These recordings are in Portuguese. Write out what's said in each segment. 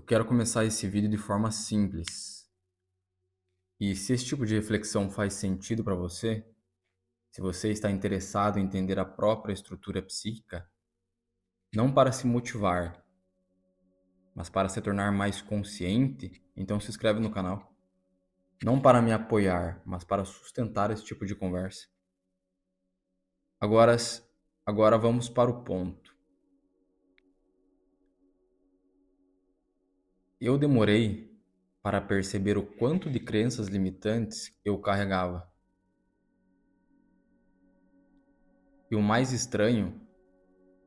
quero começar esse vídeo de forma simples. E se esse tipo de reflexão faz sentido para você, se você está interessado em entender a própria estrutura psíquica, não para se motivar, mas para se tornar mais consciente, então se inscreve no canal. Não para me apoiar, mas para sustentar esse tipo de conversa. Agora, agora vamos para o ponto. Eu demorei para perceber o quanto de crenças limitantes eu carregava. E o mais estranho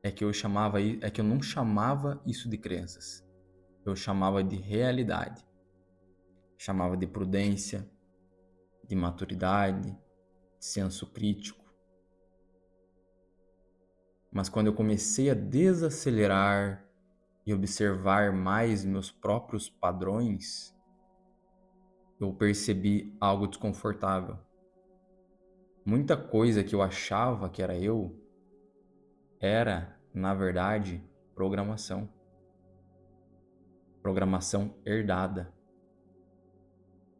é que eu não chamava isso de crenças. Eu chamava de realidade. Chamava de prudência, de maturidade, de senso crítico. Mas quando eu comecei a desacelerar e observar mais meus próprios padrões, eu percebi algo desconfortável. Muita coisa que eu achava que era eu era, na verdade, programação. Programação herdada.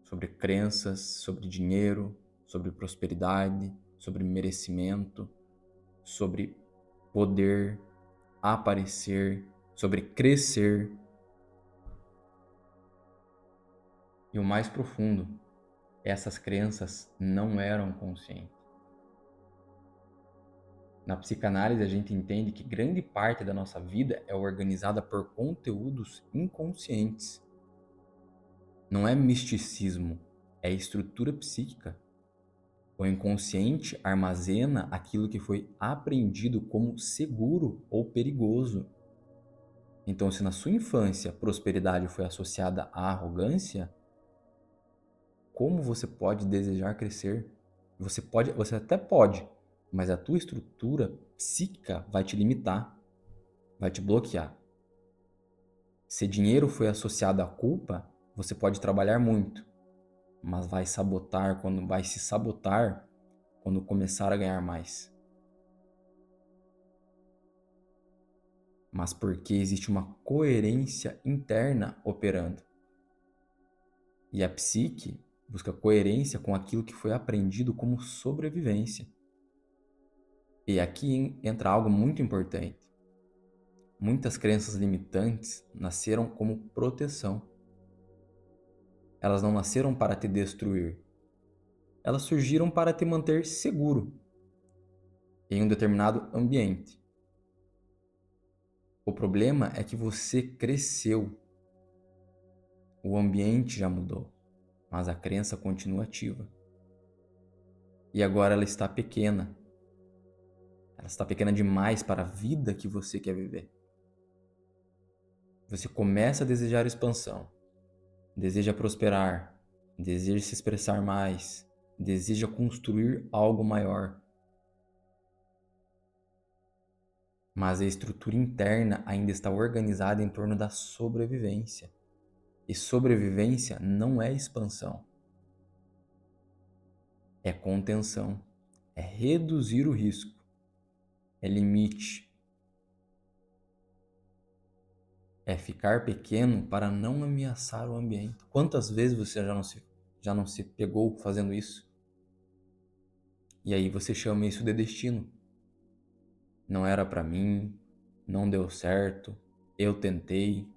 Sobre crenças, sobre dinheiro, sobre prosperidade, sobre merecimento, sobre poder, aparecer, sobre crescer. E o mais profundo, essas crenças não eram conscientes. Na psicanálise, a gente entende que grande parte da nossa vida é organizada por conteúdos inconscientes. Não é misticismo, é estrutura psíquica. O inconsciente armazena aquilo que foi aprendido como seguro ou perigoso. Então, se na sua infância prosperidade foi associada à arrogância, como você pode desejar crescer? Você até pode, mas a tua estrutura psíquica vai te limitar, vai te bloquear. Se dinheiro foi associado à culpa, você pode trabalhar muito, mas vai se sabotar quando começar a ganhar mais. Mas porque existe uma coerência interna operando. E a psique busca coerência com aquilo que foi aprendido como sobrevivência. E aqui entra algo muito importante. Muitas crenças limitantes nasceram como proteção. Elas não nasceram para te destruir. Elas surgiram para te manter seguro em um determinado ambiente. O problema é que você cresceu. O ambiente já mudou, mas a crença continua ativa. E agora ela está pequena. Ela está pequena demais para a vida que você quer viver. Você começa a desejar expansão, deseja prosperar, deseja se expressar mais, deseja construir algo maior. Mas a estrutura interna ainda está organizada em torno da sobrevivência. E sobrevivência não é expansão. É contenção. É reduzir o risco. É limite. É ficar pequeno para não ameaçar o ambiente. Quantas vezes você já não se pegou fazendo isso? E aí você chama isso de destino. Não era para mim, não deu certo, eu tentei.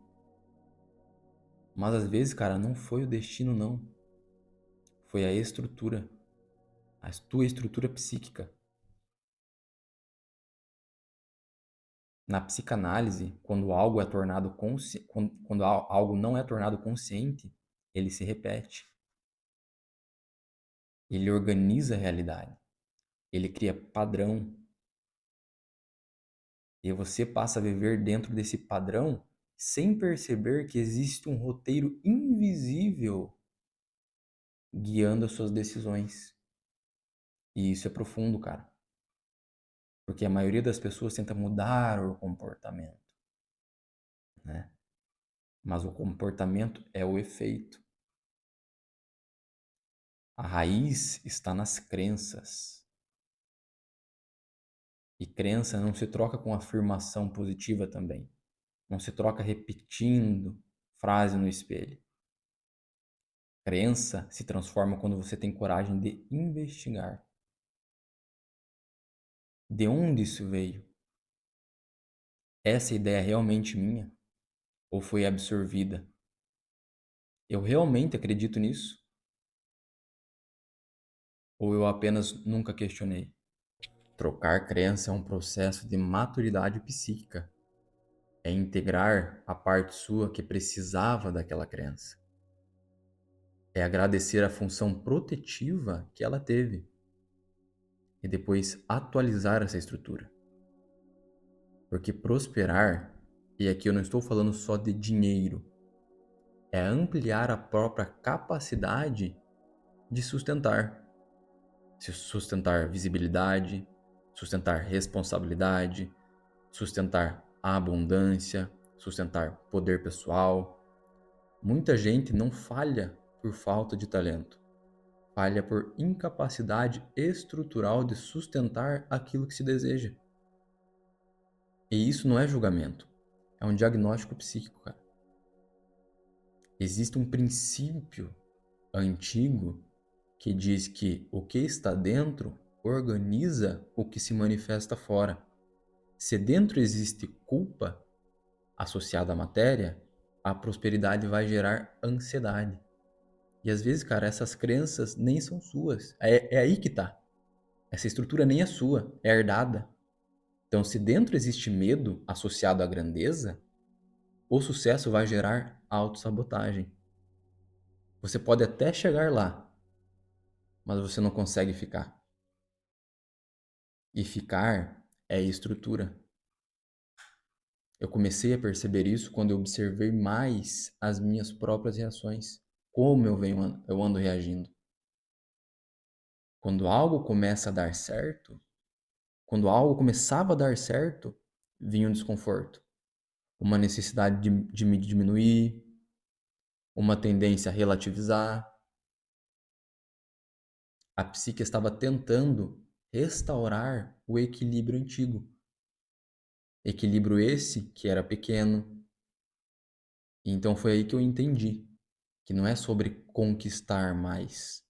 Mas às vezes, cara, não foi o destino não. Foi a estrutura, a tua estrutura psíquica. Na psicanálise, quando algo é tornado quando algo não é tornado consciente, ele se repete. Ele organiza a realidade. Ele cria padrão. E você passa a viver dentro desse padrão sem perceber que existe um roteiro invisível guiando as suas decisões. E isso é profundo, cara. Porque a maioria das pessoas tenta mudar o comportamento, né? Mas o comportamento é o efeito. A raiz está nas crenças. E crença não se troca com afirmação positiva também. Não se troca repetindo frase no espelho. Crença se transforma quando você tem coragem de investigar. De onde isso veio? Essa ideia é realmente minha? Ou foi absorvida? Eu realmente acredito nisso? Ou eu apenas nunca questionei? Trocar crença é um processo de maturidade psíquica. É integrar a parte sua que precisava daquela crença. É agradecer a função protetiva que ela teve e depois atualizar essa estrutura. Porque prosperar, e aqui eu não estou falando só de dinheiro, é ampliar a própria capacidade de sustentar. Sustentar visibilidade, sustentar responsabilidade, sustentar a abundância, sustentar poder pessoal. Muita gente não falha por falta de talento, falha por incapacidade estrutural de sustentar aquilo que se deseja. E isso não é julgamento, é um diagnóstico psíquico, cara. Existe um princípio antigo que diz que o que está dentro organiza o que se manifesta fora. Se dentro existe culpa associada à matéria, a prosperidade vai gerar ansiedade. E às vezes, cara, essas crenças nem são suas. É aí que tá. Essa estrutura nem é sua, é herdada. Então, se dentro existe medo associado à grandeza, o sucesso vai gerar autossabotagem. Você pode até chegar lá, mas você não consegue ficar. E ficar é estrutura. Eu comecei a perceber isso quando eu observei mais as minhas próprias reações, como eu ando reagindo. Quando algo começa a dar certo, quando algo começava a dar certo, vinha um desconforto, uma necessidade de me diminuir, uma tendência a relativizar. A psique estava tentando restaurar o equilíbrio antigo. Equilíbrio esse que era pequeno. E então foi aí que eu entendi que não é sobre conquistar mais,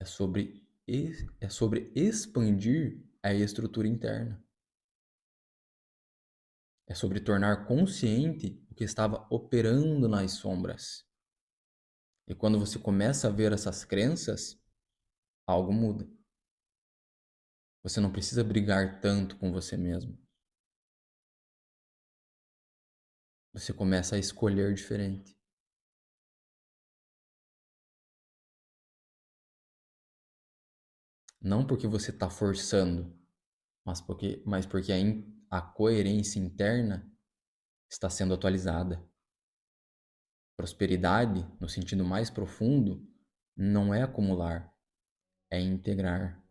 é sobre expandir a estrutura interna. É sobre tornar consciente o que estava operando nas sombras. E quando você começa a ver essas crenças, algo muda. Você não precisa brigar tanto com você mesmo. Você começa a escolher diferente. Não porque você está forçando, mas porque a coerência interna está sendo atualizada. Prosperidade, no sentido mais profundo, não é acumular, é integrar.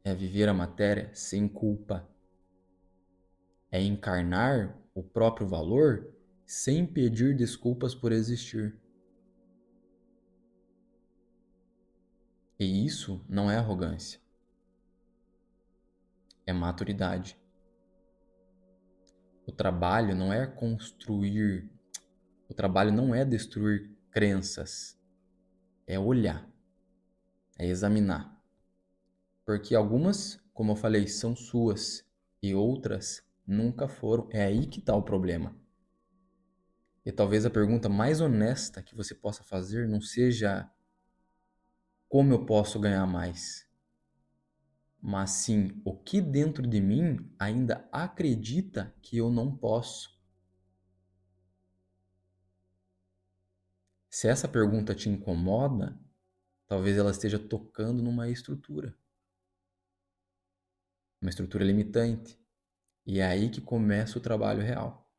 É viver a matéria sem culpa. É encarnar o próprio valor sem pedir desculpas por existir. E isso não é arrogância, é maturidade. O trabalho não é construir, o trabalho não é destruir crenças, é olhar, é examinar. Porque algumas, como eu falei, são suas e outras nunca foram. É aí que está o problema. E talvez a pergunta mais honesta que você possa fazer não seja como eu posso ganhar mais, mas sim o que dentro de mim ainda acredita que eu não posso. Se essa pergunta te incomoda, talvez ela esteja tocando numa estrutura, uma estrutura limitante. E é aí que começa o trabalho real.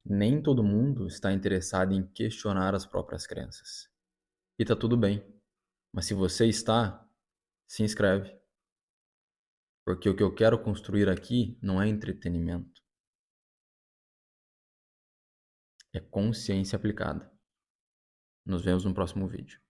Nem todo mundo está interessado em questionar as próprias crenças. E tá tudo bem. Mas se você está, se inscreve. Porque o que eu quero construir aqui não é entretenimento, é consciência aplicada. Nos vemos no próximo vídeo.